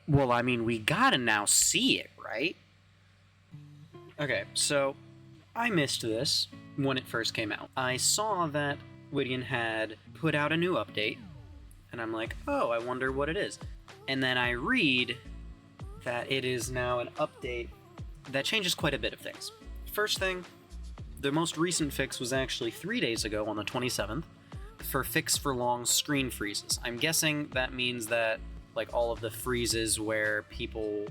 Well, I mean, we gotta now see it, right? Okay, so I missed this when it first came out. I saw that Widgeon had put out a new update, and I'm like, oh, I wonder what it is. And then I read that it is now an update that changes quite a bit of things. First thing, the most recent fix was actually 3 days ago on the 27th for fix for long screen freezes. I'm guessing that means that like all of the freezes where people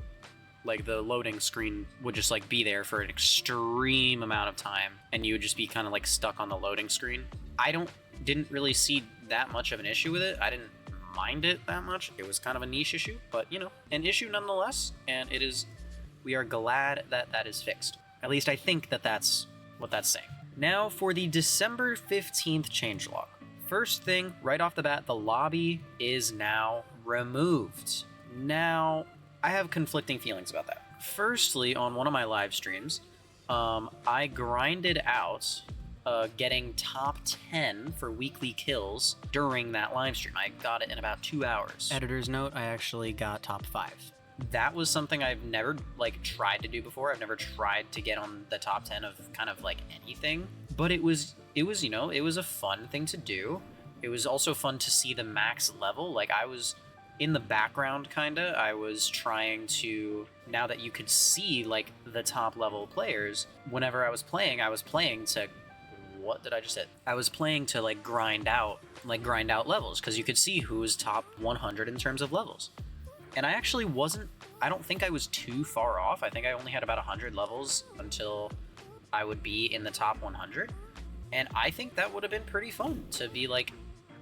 like the loading screen would just like be there for an extreme amount of time and you would just be kind of like stuck on the loading screen. Didn't really see that much of an issue with it. I didn't mind it that much. It was kind of a niche issue, but you know, an issue nonetheless, and we are glad that that is fixed. At least I think that that's what that's saying. Now for the December 15th changelog. First thing, right off the bat, the lobby is now removed. Now, I have conflicting feelings about that. Firstly, on one of my live streams, I grinded out getting top 10 for weekly kills during that live stream. I got it in about 2 hours. Editor's note, I actually got top 5. That was something I've never like tried to do before. I've never tried to get on the top 10 of kind of like anything, but it was you know, it was a fun thing to do. It was also fun to see the max level. Like I was in the background kinda. I was trying to, now that you could see like the top level players, whenever I was playing to, what did I just hit? I was playing to like grind out levels because you could see who was top 100 in terms of levels. And I actually I don't think I was too far off. I think I only had about 100 levels until I would be in the top 100. And I think that would have been pretty fun to be like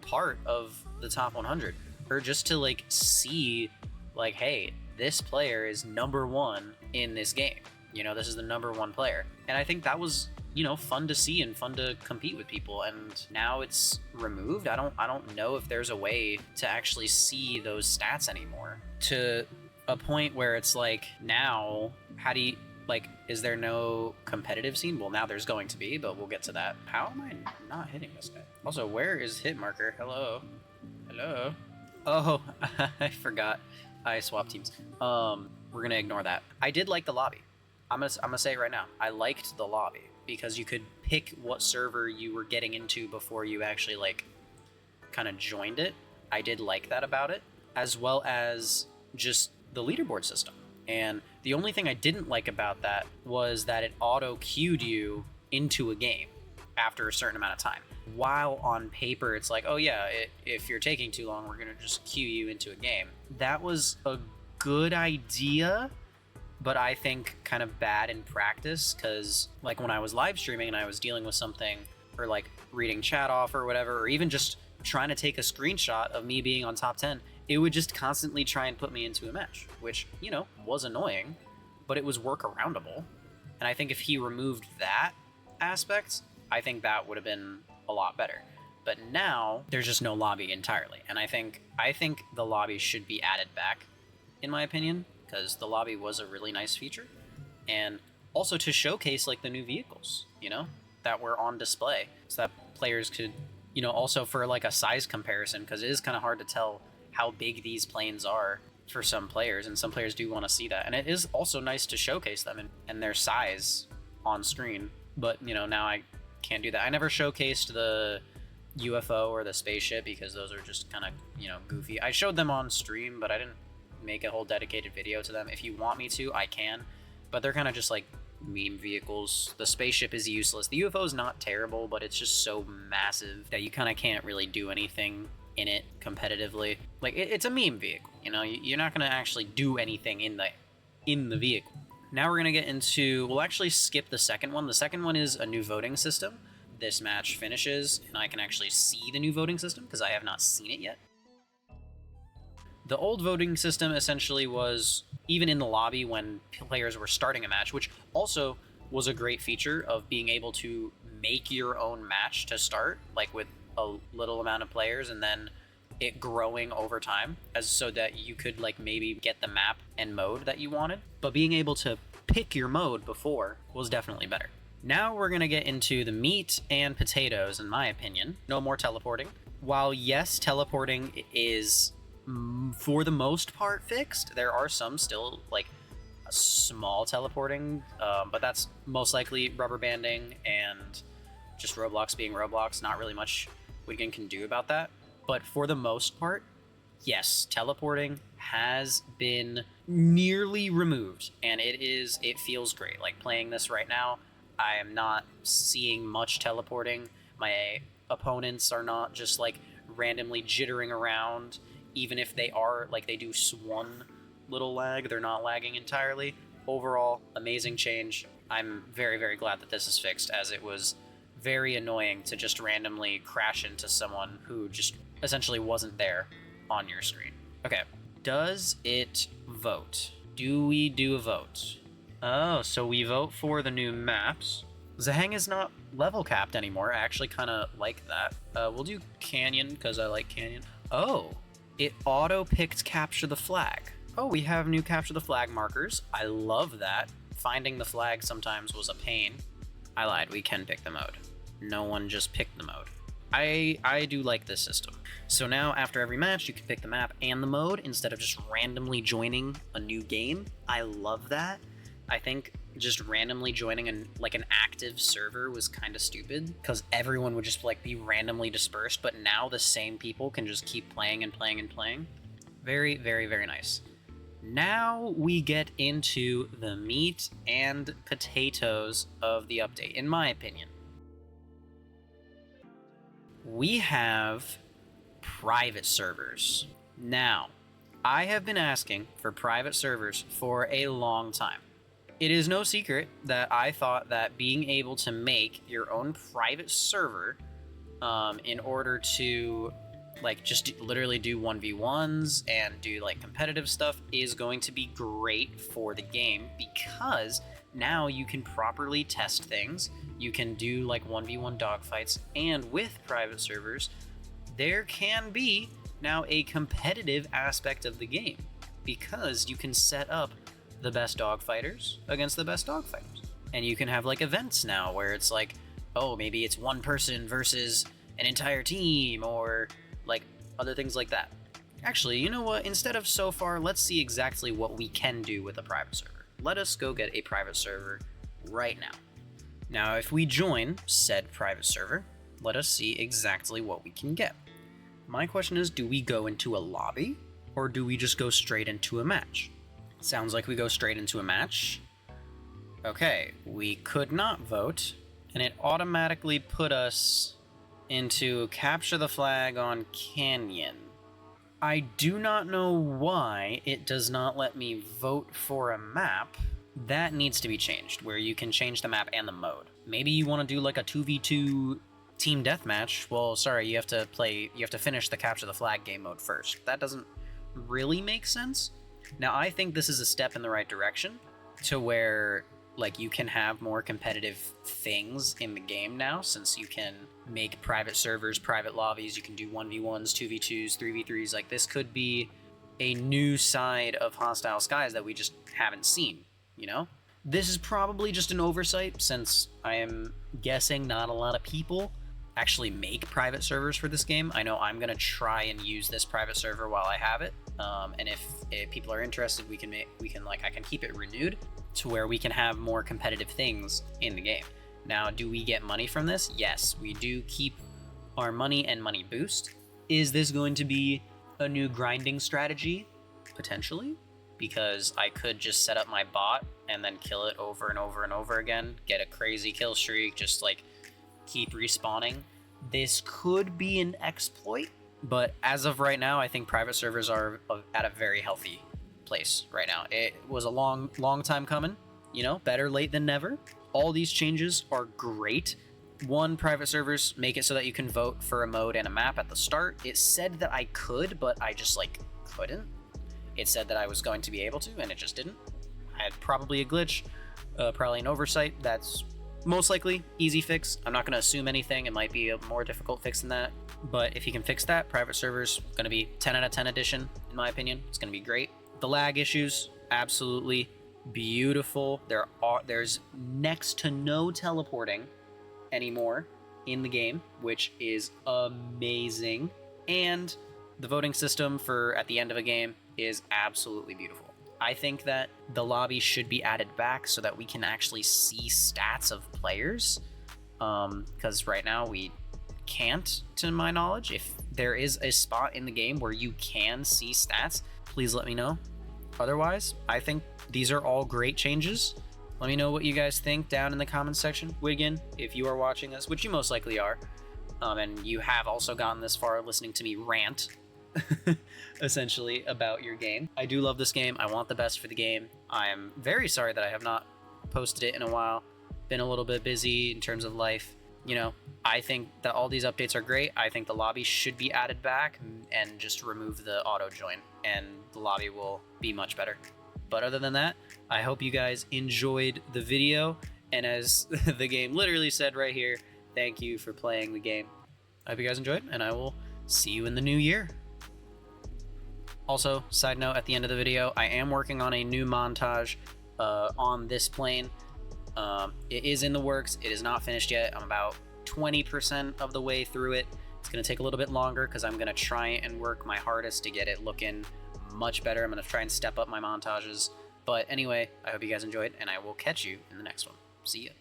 part of the top 100, or just to like see like, hey, this player is number 1 in this game. You know, this is the number 1 player. And I think that was, you know, fun to see and fun to compete with people. And now it's removed. I don't know if there's a way to actually see those stats anymore, to a point where it's like, now how do you, like, is there no competitive scene? Well, now there's going to be, but we'll get to that. How am I not hitting this guy? Also, where is hit marker? Hello? Oh, I forgot. I swapped teams. We're gonna ignore that. I did like the lobby. I'm gonna say it right now. I liked the lobby because you could pick what server you were getting into before you actually like kind of joined it. I did like that about it, as well as just the leaderboard system. And the only thing I didn't like about that was that it auto-queued you into a game after a certain amount of time. While on paper, it's like, oh yeah, if you're taking too long, we're gonna just queue you into a game. That was a good idea, but I think kind of bad in practice, because like when I was live streaming and I was dealing with something, or like reading chat off or whatever, or even just trying to take a screenshot of me being on top 10, it would just constantly try and put me into a match, which, you know, was annoying, but it was workaroundable. And I think if he removed that aspect, I think that would have been a lot better. But now there's just no lobby entirely, and I think the lobby should be added back, in my opinion, because the lobby was a really nice feature, and also to showcase like the new vehicles, you know, that were on display, so that players could, you know, also for like a size comparison, because it is kind of hard to tell how big these planes are for some players, and some players do want to see that, and it is also nice to showcase them and their size on screen. But you know, now I can't do that. I never showcased the UFO or the spaceship because those are just kind of, you know, goofy. I showed them on stream, but I didn't make a whole dedicated video to them. If you want me to, I can, but they're kind of just like meme vehicles. The spaceship is useless. The UFO is not terrible, but it's just so massive that you kind of can't really do anything in it competitively. Like it's a meme vehicle, you know, you're not going to actually do anything in the vehicle. Now we're going to get into, we'll actually skip the second one. The second one is a new voting system. This match finishes and I can actually see the new voting system because I have not seen it yet. The old voting system essentially was, even in the lobby when players were starting a match, which also was a great feature of being able to make your own match to start, like with a little amount of players, and then it growing over time, as so that you could like maybe get the map and mode that you wanted. But being able to pick your mode before was definitely better. Now we're gonna get into the meat and potatoes, in my opinion. No more teleporting. While yes, teleporting is for the most part fixed. There are some still like a small teleporting, but that's most likely rubber banding and just Roblox being Roblox. Not really much Widgeon can do about that. But for the most part, yes, teleporting has been nearly removed, and it feels great. Like playing this right now, I am not seeing much teleporting. My opponents are not just like randomly jittering around. Even if they are, like, they do one little lag, they're not lagging entirely. Overall, amazing change. I'm very, very glad that this is fixed, as it was very annoying to just randomly crash into someone who just essentially wasn't there on your screen. Okay, does it vote? Do we do a vote? Oh, so we vote for the new maps. Zahang is not level capped anymore. I actually kind of like that. We'll do Canyon, because I like Canyon. Oh, it auto-picked Capture the Flag. Oh, we have new Capture the Flag markers. I love that. Finding the flag sometimes was a pain. I lied, we can pick the mode. No one just picked the mode. I do like this system. So now, after every match, you can pick the map and the mode instead of just randomly joining a new game. I love that. I think just randomly joining an active server was kind of stupid, because everyone would just like be randomly dispersed, but now the same people can just keep playing and playing and playing. Very, very, very nice. Now we get into the meat and potatoes of the update, in my opinion. We have private servers. Now, I have been asking for private servers for a long time. It is no secret that I thought that being able to make your own private server in order to like just literally do 1v1s and do like competitive stuff is going to be great for the game, because now you can properly test things. You can do like 1v1 dogfights, and with private servers, there can be now a competitive aspect of the game, because you can set up the best dogfighters against the best dogfighters. And you can have like events now where it's like, oh, maybe it's one person versus an entire team, or like other things like that. Actually, you know what? Instead of so far, let's see exactly what we can do with a private server. Let us go get a private server right now. Now, if we join said private server, let us see exactly what we can get. My question is, do we go into a lobby, or do we just go straight into a match? Sounds like we go straight into a match. Okay, we could not vote, and it automatically put us into Capture the Flag on Canyon. I do not know why it does not let me vote for a map. That needs to be changed, where you can change the map and the mode. Maybe you want to do like a 2v2 team deathmatch. Well, sorry, you have to finish the Capture the Flag game mode first. That doesn't really make sense. Now, I think this is a step in the right direction, to where like you can have more competitive things in the game now, since you can make private servers, private lobbies. You can do 1v1s, 2v2s, 3v3s. Like, this could be a new side of Hostile Skies that we just haven't seen, you know? This is probably just an oversight, since I am guessing not a lot of people actually make private servers for this game. I know I'm gonna try and use this private server while I have it, and if people are interested, I can keep it renewed to where we can have more competitive things in the game. Now, do we get money from this? Yes, we do keep our money and money boost. Is this going to be a new grinding strategy? Potentially, because I could just set up my bot and then kill it over and over and over again, get a crazy kill streak, just like keep respawning. This could be an exploit, but as of right now, I think private servers are at a very healthy place right now. It was a long time coming, you know, better late than never. All these changes are great. One, private servers make it so that you can vote for a mode and a map at the start. It said that I could, but I just like couldn't. It said that I was going to be able to, and it just didn't. I had probably a glitch, probably an oversight. That's most likely easy fix. I'm not going to assume anything. It might be a more difficult fix than that. But if you can fix that, private servers, going to be 10 out of 10 edition, in my opinion. It's going to be great. The lag issues, absolutely beautiful. There's next to no teleporting anymore in the game, which is amazing. And The voting system for at the end of a game is absolutely beautiful. I think that the lobby should be added back so that we can actually see stats of players, because right now we can't, to my knowledge. If there is a spot in the game where you can see stats, please let me know. Otherwise, I think these are all great changes. Let me know what you guys think down in the comments section. Widgeon, if you are watching this, which you most likely are, and you have also gotten this far listening to me rant essentially about your game. I do love this game. I want the best for the game. I am very sorry that I have not posted it in a while. Been a little bit busy in terms of life. You know, I think that all these updates are great. I think the lobby should be added back and just remove the auto join, and the lobby will be much better. But other than that, I hope you guys enjoyed the video, and as the game literally said right here, thank you for playing the game. I hope you guys enjoyed, and I will see you in the new year. Also, side note, at the end of the video, I am working on a new montage on this plane. It is in the works. It is not finished yet. I'm about 20% of the way through it. It's going to take a little bit longer because I'm going to try and work my hardest to get it looking much better. I'm going to try and step up my montages. But anyway, I hope you guys enjoyed, and I will catch you in the next one. See ya.